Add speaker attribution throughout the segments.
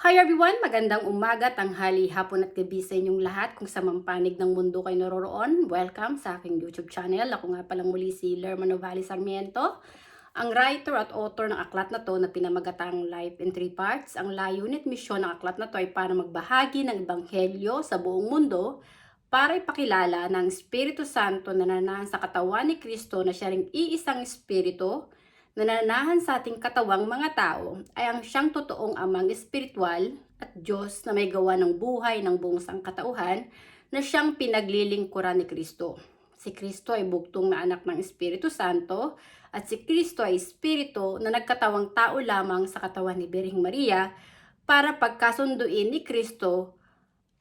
Speaker 1: Hi everyone! Magandang umaga, tanghali, hapon at gabi sa inyong lahat kung sa mampanig ng mundo kayo naroroon. Welcome sa aking YouTube channel. Ako nga palang muli si Lerma Novali Sarmiento, ang writer at author ng aklat na to na pinamagatang Life in 3 Parts. Ang layunin at misyon ng aklat na to ay para magbahagi ng ebanghelyo sa buong mundo para ipakilala ng Espiritu Santo na nananahan sa katawan ni Kristo na siya ring iisang Espiritu na nananahan sa ating katawang mga tao ay ang siyang totoong amang espiritual at Diyos na may gawa ng buhay ng buong sangkatauhan na siyang pinaglilingkuran ni Kristo. Si Kristo ay buktong na anak ng Espiritu Santo at si Kristo ay Espiritu na nagkatawang tao lamang sa katawan ni Birheng Maria para pagkasunduin ni Kristo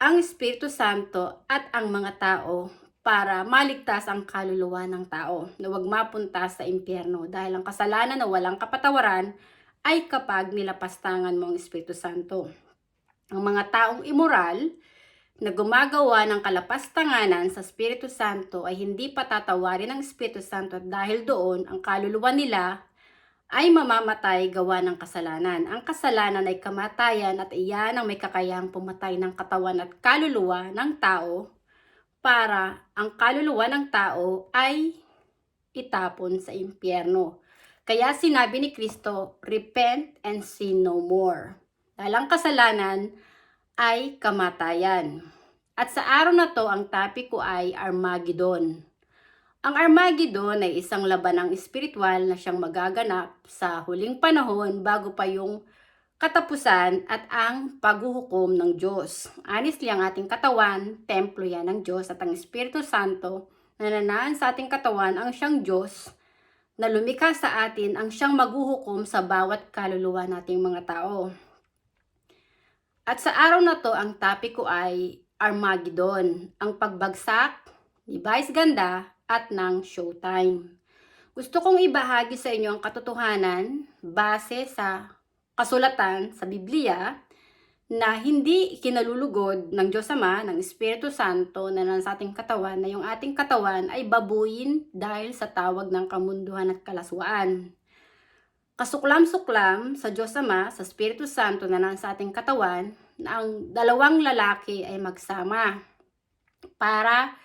Speaker 1: ang Espiritu Santo at ang mga tao para maligtas ang kaluluwa ng tao na huwag mapunta sa impyerno dahil ang kasalanan na walang kapatawaran ay kapag nilapastangan mo ang Espiritu Santo. Ang mga taong immoral na gumagawa ng kalapastanganan sa Espiritu Santo ay hindi patatawarin ng Espiritu Santo at dahil doon ang kaluluwa nila ay mamamatay gawa ng kasalanan. Ang kasalanan ay kamatayan at iyan ang may kakayahang pumatay ng katawan at kaluluwa ng tao para ang kaluluwa ng tao ay itapon sa impyerno. Kaya sinabi ni Kristo, repent and sin no more. Dahil ang kasalanan ay kamatayan. At sa araw na to, ang topic ko ay Armageddon. Ang Armageddon ay isang labanang espiritual na siyang magaganap sa huling panahon bago pa yung katapusan at ang paghuhukom ng Diyos. Honestly, ang ating katawan, templo yan ng Diyos at ang Espiritu Santo na nananahan sa ating katawan ang siyang Diyos na lumikha sa atin ang siyang maghuhukom sa bawat kaluluwa nating mga tao. At sa araw na to, ang topic ko ay Armageddon, ang pagbagsak ni Vice Ganda at ng Showtime. Gusto kong ibahagi sa inyo ang katotohanan base sa kasulatan sa Biblia na hindi kinalulugod ng Diyos Ama, ng Espiritu Santo na nasa ating katawan na yung ating katawan ay babuyin dahil sa tawag ng kamunduhan at kalaswaan. Kasuklam-suklam sa Diyos Ama, sa Espiritu Santo na nasa ating katawan na ang dalawang lalaki ay magsama para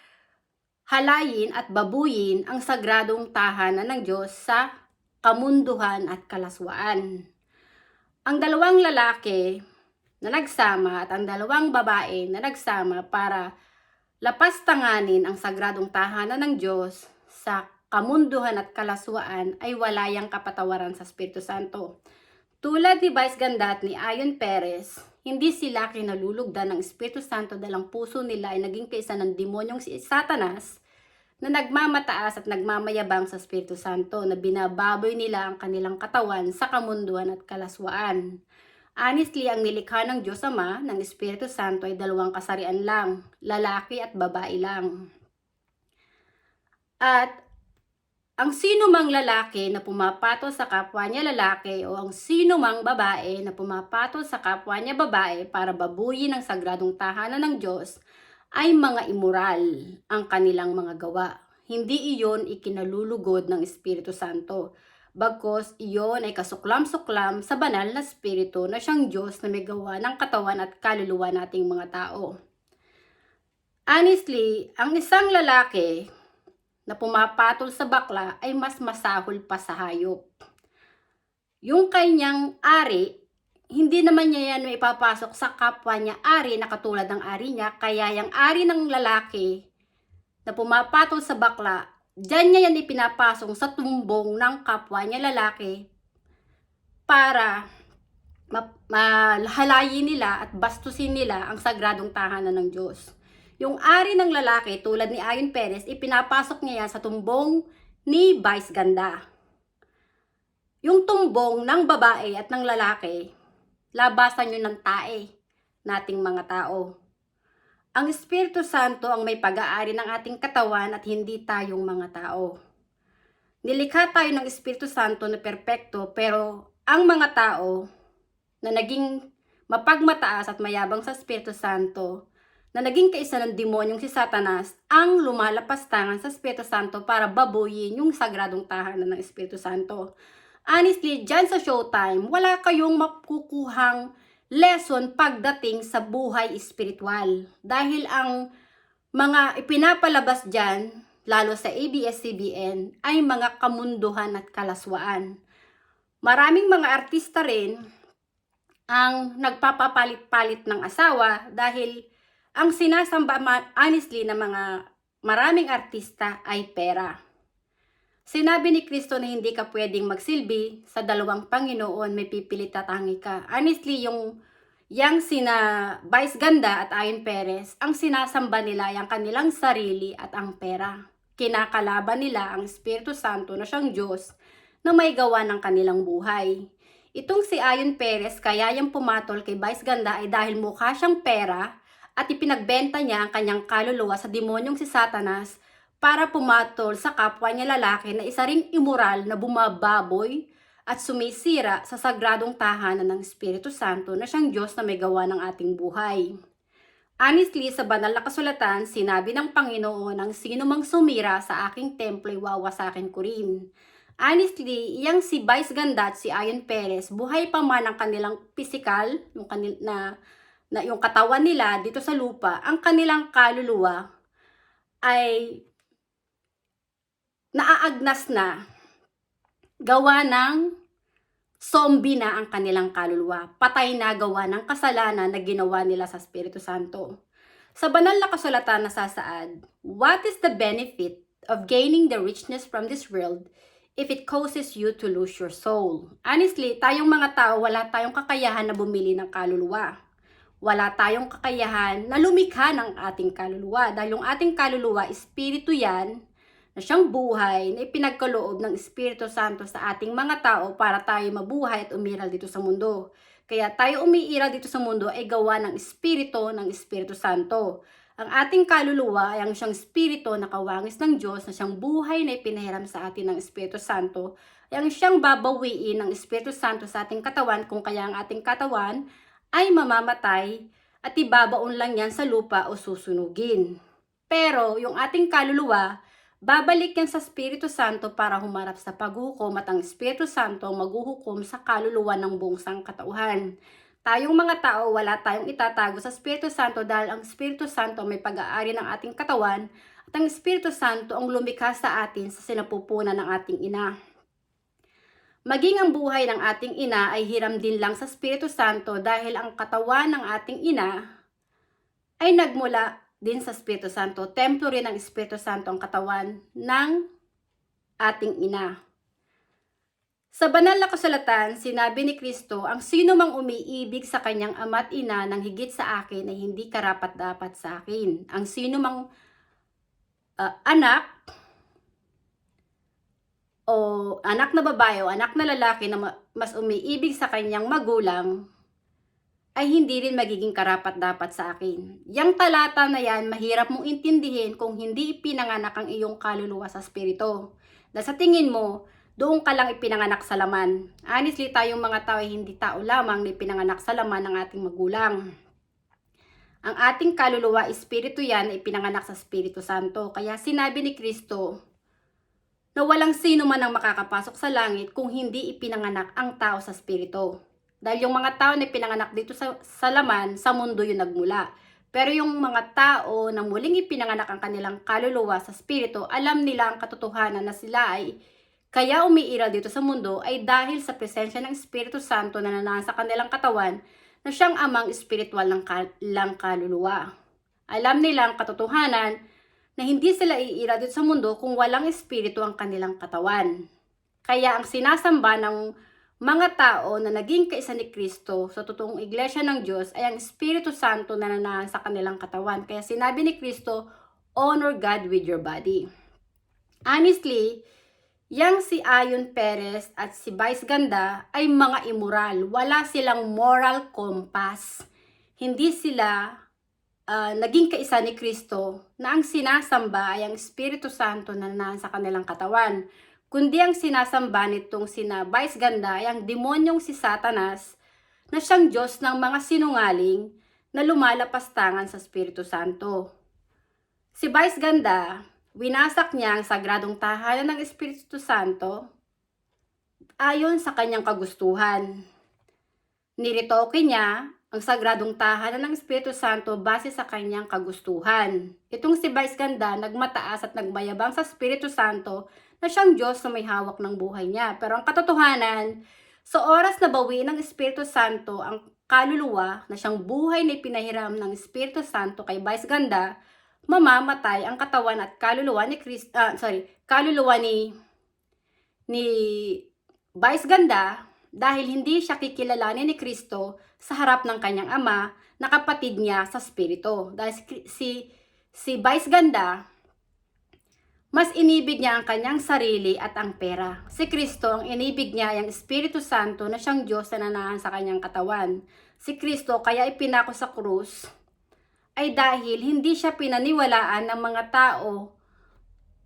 Speaker 1: halayin at babuyin ang sagradong tahanan ng Diyos sa kamunduhan at kalaswaan. Ang dalawang lalaki na nagsama at ang dalawang babae na nagsama para lapastanganin ang sagradong tahanan ng Diyos sa kamunduhan at kalaswaan ay wala yang kapatawaran sa Espiritu Santo. Tulad ni Vice Ganda at ni Ayon Perez, hindi sila kinalulugdan ng Espiritu Santo dahil ang puso nila ay naging kaisa ng demonyong si Satanas na nagmamataas at nagmamayabang sa Espiritu Santo na binababoy nila ang kanilang katawan sa kamunduhan at kalaswaan. Honestly, ang nilikha ng Diyos Ama ng Espiritu Santo ay dalawang kasarian lang, lalaki at babae lang. At ang sino mang lalaki na pumapatol sa kapwa niya lalaki o ang sino mang babae na pumapatol sa kapwa niya babae para babuyin ang sagradong tahanan ng Diyos ay mga immoral ang kanilang mga gawa. Hindi iyon ikinalulugod ng Espiritu Santo. Bagkos iyon ay kasuklam-suklam sa banal na Espiritu na siyang Diyos na may gawa ng katawan at kaluluwa nating mga tao. Honestly, ang isang lalaki na pumapatol sa bakla ay mas masahol pa sa hayop. Yung kanyang ari, hindi naman niya yan may ipapasok sa kapwa niya ari na katulad ng ari niya, kaya yung ari ng lalaki na pumapatol sa bakla, diyan niya yan ipinapasok sa tumbong ng kapwa niya lalaki para mahalayin nila at bastusin nila ang sagradong tahanan ng Diyos. Yung ari ng lalaki, tulad ni Ayon Perez, ipinapasok niya yan sa tumbong ni Vice Ganda. Yung tumbong ng babae at ng lalaki, labasan yun ng tae nating mga tao. Ang Espiritu Santo ang may pag-aari ng ating katawan at hindi tayong mga tao. Nilikha tayo ng Espiritu Santo na perpekto, pero ang mga tao na naging mapagmataas at mayabang sa Espiritu Santo, na naging kaisa ng demonyong si Satanas, ang lumalapastangan sa Espiritu Santo para babuyin yung sagradong tahanan ng Espiritu Santo. Honestly, dyan sa Showtime, wala kayong makukuhang lesson pagdating sa buhay espiritual. Dahil ang mga ipinapalabas dyan, lalo sa ABS-CBN, ay mga kamunduhan at kalaswaan. Maraming mga artista rin ang nagpapapalit-palit ng asawa dahil ang sinasamba honestly ng mga maraming artista ay pera. Sinabi ni Kristo na hindi ka pwedeng magsilbi sa dalawang Panginoon, may pipilit tatangi ka. Honestly, yang sina Vice Ganda at Ayon Perez, ang sinasamba nila ay ang kanilang sarili at ang pera. Kinakalaban nila ang Espiritu Santo na siyang Diyos na may gawa ng kanilang buhay. Itong si Ayon Perez, kaya yung pumatol kay Vice Ganda ay dahil mukha siyang pera at ipinagbenta niya ang kanyang kaluluwa sa demonyong si Satanas para pumatol sa kapwa niya lalaki na isa ring immoral na bumababoy at sumisira sa sagradong tahanan ng Espiritu Santo na siyang Diyos na may gawa ng ating buhay. Honestly, sa banal na kasulatan, sinabi ng Panginoon, ang sino mang sumira sa aking templo ay wawasakin ko rin. Honestly, iyang si Vice Ganda at si Ayon Perez, buhay pa man ang kanilang physical, yung katawan nila dito sa lupa, ang kanilang kaluluwa ay naaagnas na, gawa ng zombie na ang kanilang kaluluwa, patay na gawa ng kasalanan na ginawa nila sa Espiritu Santo. Sa banal na kasulatan nasasaad, what is the benefit of gaining the richness from this world if it causes you to lose your soul? Honestly, tayong mga tao, wala tayong kakayahan na bumili ng kaluluwa. Wala tayong kakayahan na lumikha ng ating kaluluwa. Dahil yung ating kaluluwa, espiritu yan, na siyang buhay na ipinagkaloob ng Espiritu Santo sa ating mga tao para tayo mabuhay at umiral dito sa mundo. Kaya tayo umiiral dito sa mundo ay gawa ng Espiritu Santo. Ang ating kaluluwa ay ang siyang espiritu na kawangis ng Diyos na siyang buhay na ipinahiram sa atin ng Espiritu Santo. Ay ang siyang babawiin ng Espiritu Santo sa ating katawan kung kaya ang ating katawan ay mamamatay at ibabaon lang yan sa lupa o susunugin. Pero yung ating kaluluwa, babalik yan sa Espiritu Santo para humarap sa paghukom at ang Espiritu Santo maghuhukom sa kaluluwa ng buong sangkatauhan. Tayong mga tao, wala tayong itatago sa Espiritu Santo dahil ang Espiritu Santo may pag-aari ng ating katawan at ang Espiritu Santo ang lumikha sa atin sa sinapupunan ng ating ina. Maging ang buhay ng ating ina ay hiram din lang sa Espiritu Santo dahil ang katawan ng ating ina ay nagmula din sa Espiritu Santo. Templo rin ng Espiritu Santo ang katawan ng ating ina. Sa banal na kasulatan, sinabi ni Kristo, ang sino mang umiibig sa kanyang ama at ina nang higit sa akin ay hindi karapat-dapat sa akin. Ang sino mang anak o anak na babae o anak na lalaki na mas umiibig sa kanyang magulang ay hindi rin magiging karapat-dapat sa akin. Yang talata na yan, mahirap mong intindihin kung hindi ipinanganak ang iyong kaluluwa sa espiritu. Dahil sa tingin mo, doon ka lang ipinanganak sa laman. Honestly, tayong mga tao ay hindi tao lamang na ipinanganak sa laman ng ating magulang. Ang ating kaluluwa, espiritu yan, ay ipinanganak sa Espiritu Santo. Kaya sinabi ni Kristo na walang sino man ang makakapasok sa langit kung hindi ipinanganak ang tao sa espiritu. Dahil yung mga tao na pinanganak dito sa laman, sa mundo yung nagmula. Pero yung mga tao na muling ipinanganak ang kanilang kaluluwa sa espiritu, alam nila ang katotohanan na sila ay kaya umiiral dito sa mundo ay dahil sa presensya ng Espiritu Santo na nanasa sa kanilang katawan na siyang amang espiritual ng kaluluwa. Alam nila ang katotohanan na hindi sila iiral dito sa mundo kung walang espiritu ang kanilang katawan. Kaya ang sinasamba ng mga tao na naging kaisa ni Kristo sa totoong iglesia ng Diyos ay ang Espiritu Santo na nananahan sa kanilang katawan. Kaya sinabi ni Kristo, honor God with your body. Honestly, yang si Ayon Perez at si Vice Ganda ay mga immoral. Wala silang moral compass. Hindi sila naging kaisa ni Kristo na ang sinasamba ay ang Espiritu Santo na nananahan sa kanilang katawan. Kundi ang sinasamba nitong sina Vice Ganda ay ang demonyong si Satanas na siyang Diyos ng mga sinungaling na lumalapastangan sa Espiritu Santo. Si Vice Ganda, winasak niya ang sagradong tahanan ng Espiritu Santo ayon sa kanyang kagustuhan. Niritoke niya ang sagradong tahanan ng Espiritu Santo base sa kanyang kagustuhan. Itong si Vice Ganda nagmataas at nagmayabang sa Espiritu Santo na siyang Diyos na may hawak ng buhay niya. Pero ang katotohanan, sa oras na bawiin ng Espiritu Santo ang kaluluwa na siyang buhay na ipinahiram ng Espiritu Santo kay Vice Ganda, mamamatay ang katawan at kaluluwa ni kaluluwa ni Vice Ganda dahil hindi siya kikilalanin ni Kristo sa harap ng kanyang ama na kapatid niya sa spirito. Dahil si Vice Ganda, mas inibig niya ang kanyang sarili at ang pera. Si Kristo, ang inibig niya ay ang Espiritu Santo na siyang Diyos na nanahan sa kanyang katawan. Si Kristo, kaya ipinako sa krus, ay dahil hindi siya pinaniwalaan ng mga tao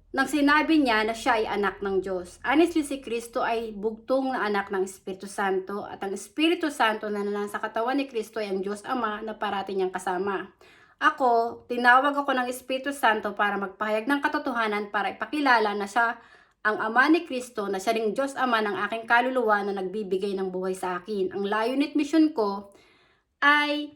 Speaker 1: nang sinabi niya na siya ay anak ng Diyos. Honestly, si Kristo ay bugtong na anak ng Espiritu Santo at ang Espiritu Santo na nanahan sa katawan ni Kristo ay ang Diyos Ama na parati niyang kasama. Ako, tinawag ako ng Espiritu Santo para magpahayag ng katotohanan para ipakilala na siya ang Ama ni Kristo, na siya ring Diyos Ama ng aking kaluluwa na nagbibigay ng buhay sa akin. Ang layunin at mission ko ay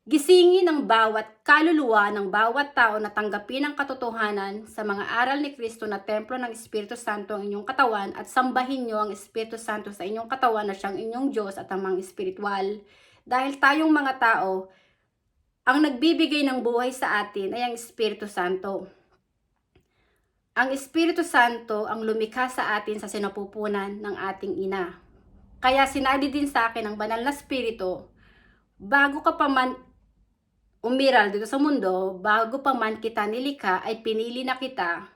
Speaker 1: gisingin ang bawat kaluluwa ng bawat tao na tanggapin ang katotohanan sa mga aral ni Kristo na templo ng Espiritu Santo ang inyong katawan at sambahin nyo ang Espiritu Santo sa inyong katawan na siyang inyong Diyos at amang espiritual. Dahil tayong mga tao, ang nagbibigay ng buhay sa atin ay ang Espiritu Santo. Ang Espiritu Santo ang lumikha sa atin sa sinapupunan ng ating ina. Kaya sinabi din sa akin ng banal na Espiritu, bago ka pa man umiral dito sa mundo, bago pa man kita nilikha, ay pinili na kita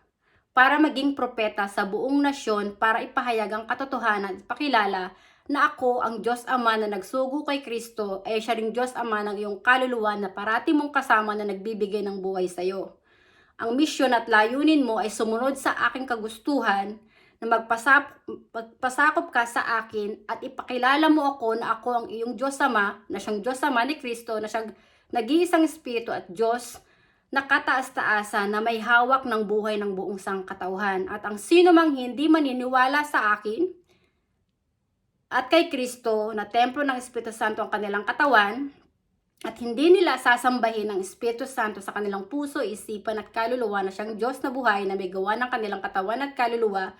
Speaker 1: para maging propeta sa buong nasyon para ipahayag ang katotohanan at pakilala na ako ang Diyos Ama na nagsugo kay Kristo ay siya ring Diyos Ama ng iyong kaluluwa na parati mong kasama na nagbibigay ng buhay sa iyo. Ang misyon at layunin mo ay sumunod sa aking kagustuhan na magpasakop ka sa akin at ipakilala mo ako na ako ang iyong Diyos Ama, na siyang Diyos Ama ni Kristo, na siyang nag-iisang Espiritu at Diyos na kataas-taasan na may hawak ng buhay ng buong sangkatauhan. At ang sino mang hindi maniniwala sa akin at kay Kristo na templo ng Espiritu Santo ang kanilang katawan at hindi nila sasambahin ang Espiritu Santo sa kanilang puso, isipan at kaluluwa na siyang Diyos na buhay na may gawa ng kanilang katawan at kaluluwa,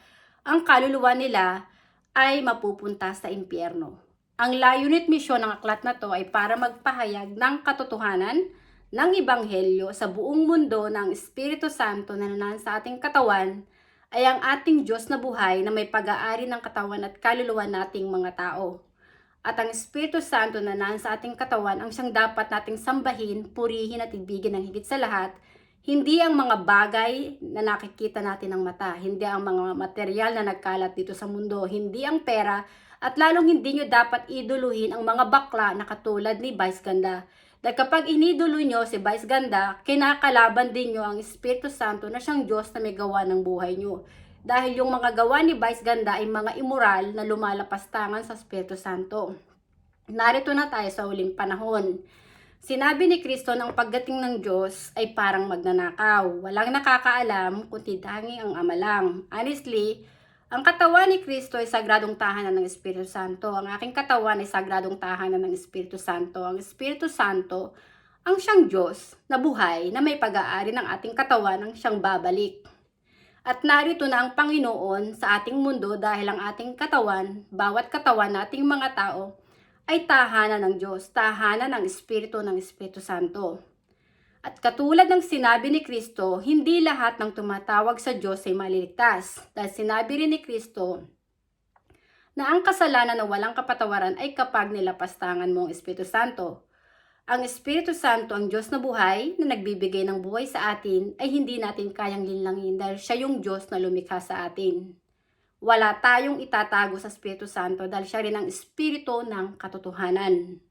Speaker 1: ang kaluluwa nila ay mapupunta sa impyerno. Ang layunin at misyon ng aklat na to ay para magpahayag ng katotohanan ng Ebanghelyo sa buong mundo ng Espiritu Santo na nanahan sa ating katawan ay ang ating Diyos na buhay na may pag-aari ng katawan at kaluluwa nating mga tao. At ang Espiritu Santo na nanahan sa ating katawan ang siyang dapat nating sambahin, purihin at ibigin ng higit sa lahat, hindi ang mga bagay na nakikita natin ng mata, hindi ang mga material na nagkalat dito sa mundo, hindi ang pera, at lalong hindi nyo dapat iduluhin ang mga bakla na katulad ni Vice Ganda. Dahil kapag inidulo nyo si Vice Ganda, kinakalaban din nyo ang Espiritu Santo na siyang Diyos na may gawa ng buhay nyo. Dahil yung mga gawa ni Vice Ganda ay mga immoral na lumalapastangan sa Espiritu Santo. Narito na tayo sa huling panahon. Sinabi ni Kristo ng pagdating ng Diyos ay parang magnanakaw. Walang nakakaalam kundi tanging ang Ama lang. Honestly, ang katawan ni Kristo ay sagradong tahanan ng Espiritu Santo. Ang aking katawan ay sagradong tahanan ng Espiritu Santo. Ang Espiritu Santo ang siyang Diyos na buhay na may pag-aari ng ating katawan ang siyang babalik. At narito na ang Panginoon sa ating mundo dahil ang ating katawan, bawat katawan nating mga tao, ay tahanan ng Diyos, tahanan ng Espiritu Santo. At katulad ng sinabi ni Kristo, hindi lahat ng tumatawag sa Diyos ay maliligtas. Dahil sinabi rin ni Kristo na ang kasalanan na walang kapatawaran ay kapag nilapastangan mo ang Espiritu Santo. Ang Espiritu Santo, ang Diyos na buhay na nagbibigay ng buhay sa atin, ay hindi natin kayang linlangin dahil siya yung Diyos na lumikha sa atin. Wala tayong itatago sa Espiritu Santo dahil siya rin ang Espiritu ng katotohanan.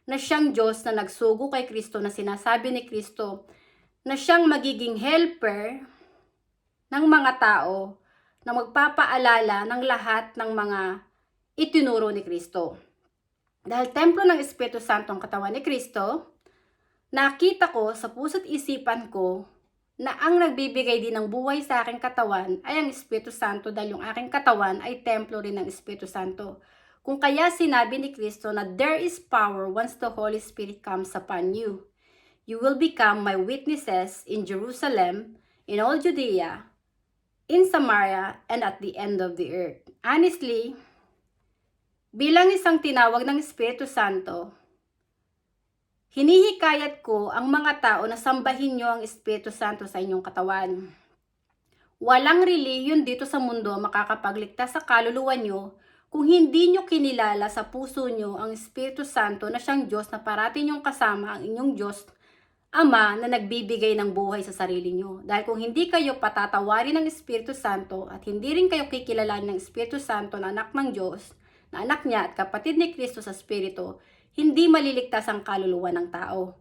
Speaker 1: Na siyang Diyos na nagsugo kay Kristo, na sinasabi ni Kristo na siyang magiging helper ng mga tao na magpapaalala ng lahat ng mga itinuro ni Kristo. Dahil templo ng Espiritu Santo ang katawan ni Kristo, nakita ko sa puso't isipan ko na ang nagbibigay din ng buhay sa aking katawan ay ang Espiritu Santo dahil yung aking katawan ay templo rin ng Espiritu Santo. Kung kaya sinabi ni Kristo na there is power once the Holy Spirit comes upon you. You will become my witnesses in Jerusalem, in all Judea, in Samaria, and at the end of the earth. Honestly, bilang isang tinawag ng Espiritu Santo, hinihikayat ko ang mga tao na sambahin nyo ang Espiritu Santo sa inyong katawan. Walang relihiyon dito sa mundo makakapagligtas sa kaluluwa nyo kung hindi nyo kinilala sa puso nyo ang Espiritu Santo na siyang Diyos na parati nyong kasama ang inyong Diyos Ama na nagbibigay ng buhay sa sarili nyo. Dahil kung hindi kayo patatawarin ng Espiritu Santo at hindi rin kayo kikilalanin ng Espiritu Santo na anak ng Diyos, na anak niya at kapatid ni Kristo sa Espiritu, hindi maliligtas ang kaluluwa ng tao.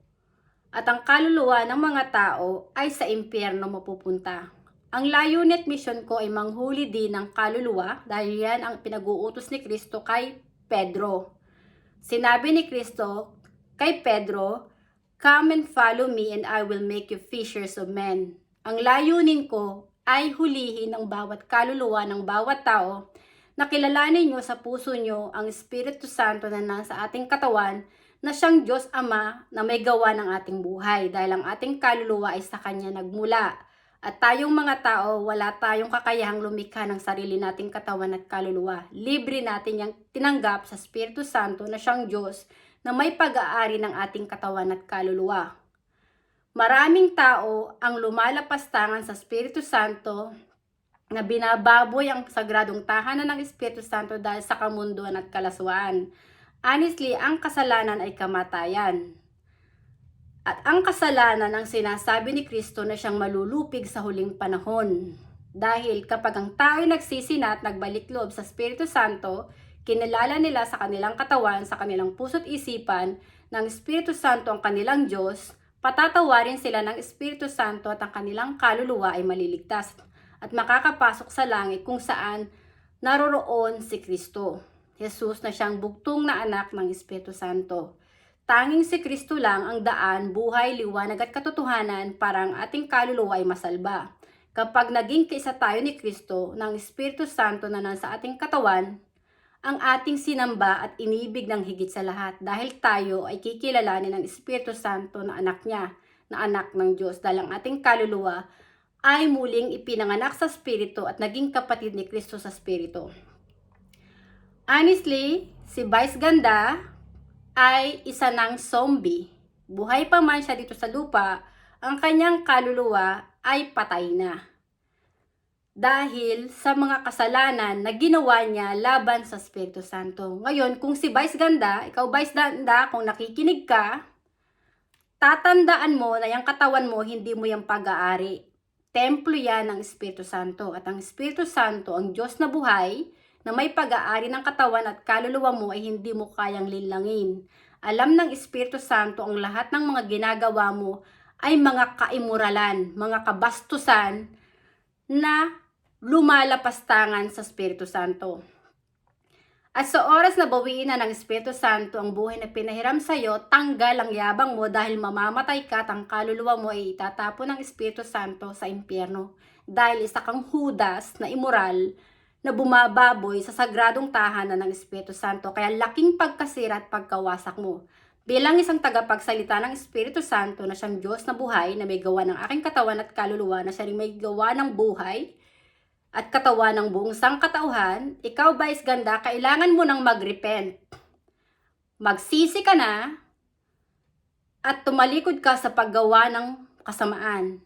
Speaker 1: At ang kaluluwa ng mga tao ay sa impyerno mapupunta. Ang layunin at misyon ko ay manghuli din ng kaluluwa dahil yan ang pinag-uutos ni Kristo kay Pedro. Sinabi ni Kristo kay Pedro, "Come and follow me and I will make you fishers of men." Ang layunin ko ay hulihin ang bawat kaluluwa ng bawat tao na kilalanin nyo sa puso nyo ang Espiritu Santo na nasa ating katawan na siyang Diyos Ama na may gawa ng ating buhay dahil ang ating kaluluwa ay sa Kanya nagmula. At tayong mga tao, wala tayong kakayahang lumikha ng sarili nating katawan at kaluluwa. Libre natin yung tinanggap sa Espiritu Santo na siyang Diyos na may pag-aari ng ating katawan at kaluluwa. Maraming tao ang lumalapastangan sa Espiritu Santo na binababoy ang sagradong tahanan ng Espiritu Santo dahil sa kamunduan at kalaswaan. Honestly, ang kasalanan ay kamatayan. At ang kasalanan ang sinasabi ni Kristo na siyang malulupig sa huling panahon. Dahil kapag ang tao ay nagsisina at nagbalik loob sa Espiritu Santo, kinilala nila sa kanilang katawan, sa kanilang puso't isipan, ng Espiritu Santo ang kanilang Diyos, patatawarin sila ng Espiritu Santo at ang kanilang kaluluwa ay maliligtas at makakapasok sa langit kung saan naroroon si Kristo. Jesus na siyang bugtong na anak ng Espiritu Santo. Tanging si Kristo lang ang daan, buhay, liwanag at katotohanan para ang ating kaluluwa ay masalba. Kapag naging kaisa tayo ni Kristo ng Espiritu Santo na nasa ating katawan, ang ating sinamba at inibig ng higit sa lahat dahil tayo ay kikilalanin ng Espiritu Santo na anak niya, na anak ng Diyos dahil ang ating kaluluwa ay muling ipinanganak sa Espiritu at naging kapatid ni Kristo sa Espiritu. Honestly, si Vice Ganda ay isa ng zombie. Buhay pa man siya dito sa lupa, ang kanyang kaluluwa ay patay na. Dahil sa mga kasalanan na ginawa niya laban sa Espiritu Santo. Ngayon, kung si Vice Ganda, ikaw Vice Ganda, kung nakikinig ka, tatandaan mo na yung katawan mo, hindi mo yung pag-aari. Templo yan ng Espiritu Santo. At ang Espiritu Santo, ang Diyos na buhay, na may pag-aari ng katawan at kaluluwa mo ay hindi mo kayang linlangin. Alam ng Espiritu Santo ang lahat ng mga ginagawa mo ay mga kaimuralan, mga kabastusan na lumalapastangan sa Espiritu Santo. At sa oras na bawiin na ng Espiritu Santo ang buhay na pinahiram sa iyo, tanggal ang yabang mo dahil mamamatay ka at ang kaluluwa mo ay itatapon ng Espiritu Santo sa impyerno. Dahil isa kang Judas na immoral na bumababoy sa sagradong tahanan ng Espiritu Santo. Kaya laking pagkasira at pagkawasak mo. Bilang isang tagapagsalita ng Espiritu Santo na siyang Diyos na buhay na may gawa ng aking katawan at kaluluwa na siya rin may gawa ng buhay at katawan ng buong sangkatauhan, ikaw Vice Ganda, kailangan mo nang mag-repent. Magsisi ka na at tumalikod ka sa paggawa ng kasamaan.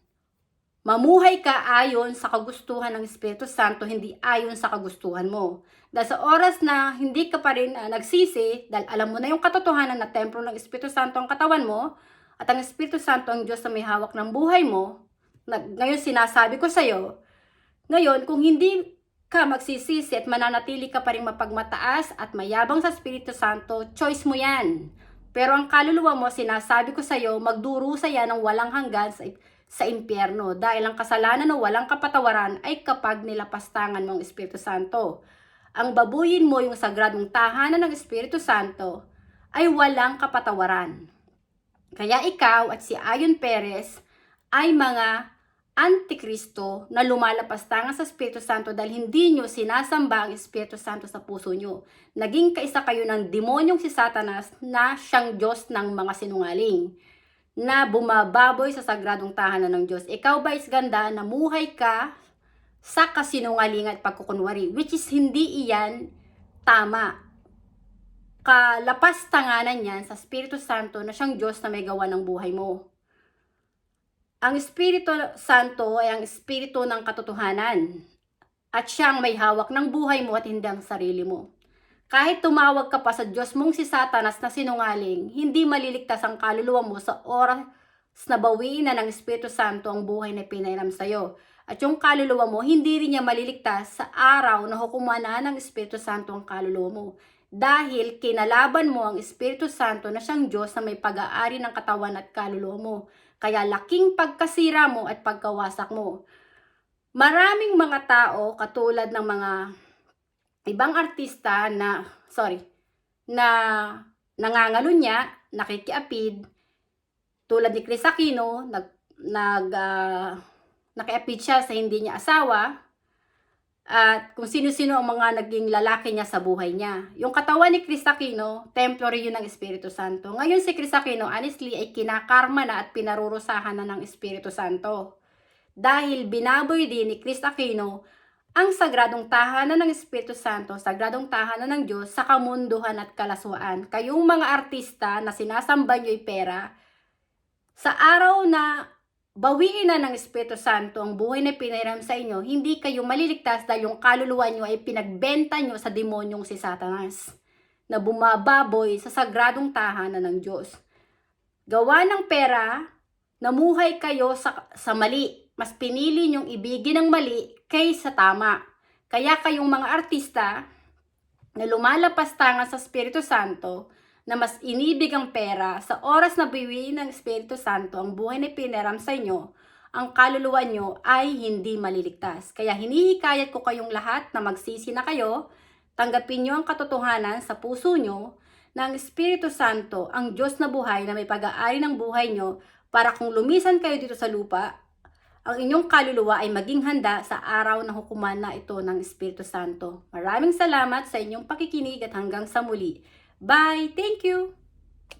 Speaker 1: Mamuhay ka ayon sa kagustuhan ng Espiritu Santo, hindi ayon sa kagustuhan mo. Dahil sa oras na hindi ka pa rin nagsisi, dahil alam mo na yung katotohanan na templo ng Espiritu Santo ang katawan mo, at ang Espiritu Santo ang Diyos na may hawak ng buhay mo, ngayon sinasabi ko sa'yo, ngayon kung hindi ka magsisisi at mananatili ka pa rin mapagmataas at mayabang sa Espiritu Santo, choice mo yan. Pero ang kaluluwa mo, sinasabi ko sa'yo, magdurusa yan ng walang hanggan sa impyerno dahil ang kasalanan na walang kapatawaran ay kapag nilapastangan mo ang Espiritu Santo. Ang babuyin mo yung sagradong tahanan ng Espiritu Santo ay walang kapatawaran. Kaya ikaw at si Ayon Perez ay mga Antikristo na lumalapastangan sa Espiritu Santo dahil hindi nyo sinasamba ang Espiritu Santo sa puso nyo. Naging kaisa kayo ng demonyong si Satanas na siyang Diyos ng mga sinungaling, na bumababoy sa sagradong tahanan ng Diyos. Ikaw ba is ganda, namuhay ka sa kasinungalingan at pagkukunwari, which is hindi iyan tama. Kalapastanganan yan sa Espiritu Santo na siyang Diyos na may gawa ng buhay mo. Ang Espiritu Santo ay ang Espiritu ng katotohanan at siyang may hawak ng buhay mo at hindi ang sarili mo. Kahit tumawag ka pa sa Diyos mong si Satanas na sinungaling, hindi maliligtas ang kaluluwa mo sa oras na bawiin na ng Espiritu Santo ang buhay na pinairam sa iyo. At yung kaluluwa mo, hindi rin niya maliligtas sa araw na hukumanan ng Espiritu Santo ang kaluluwa mo. Dahil kinalaban mo ang Espiritu Santo na siyang Diyos na may pag-aari ng katawan at kaluluwa mo. Kaya laking pagkasira mo at pagkawasak mo. Maraming mga tao, katulad ng mga ibang artista na nangangalunya, nakikiapid, tulad ni Kris Aquino, nakiapid siya sa hindi niya asawa, at kung sino-sino ang mga naging lalaki niya sa buhay niya. Yung katawan ni Kris Aquino, temporary yun ng Espiritu Santo. Ngayon si Kris Aquino, honestly, ay kinakarma na at pinarurusahan na ng Espiritu Santo. Dahil binaboy din ni Kris Aquino ang sagradong tahanan ng Espiritu Santo, sagradong tahanan ng Diyos sa kamunduhan at kalaswaan. Kayong mga artista na sinasamba nyo'y pera, sa araw na bawiin na ng Espiritu Santo ang buhay na pinairam sa inyo, hindi kayo maliligtas dahil yung kaluluwa nyo ay pinagbenta nyo sa demonyong si Satanas na bumababoy sa sagradong tahanan ng Diyos. Gawa ng pera, namuhay kayo sa mali. Mas pinili nyong ibigin ang mali kaysa tama. Kaya kayong mga artista na lumalapastangan sa Espiritu Santo, na mas inibig ang pera, sa oras na biwiin ng Espiritu Santo ang buhay na pinaram sa inyo, ang kaluluwa nyo ay hindi maliligtas. Kaya hinihikayat ko kayong lahat na magsisi na kayo, tanggapin nyo ang katotohanan sa puso nyo na ang Espiritu Santo, ang Diyos na buhay na may pag-aari ng buhay nyo, para kung lumisan kayo dito sa lupa, ang inyong kaluluwa ay maging handa sa araw na hukuman na ito ng Espiritu Santo. Maraming salamat sa inyong pakikinig at hanggang sa muli. Bye! Thank you!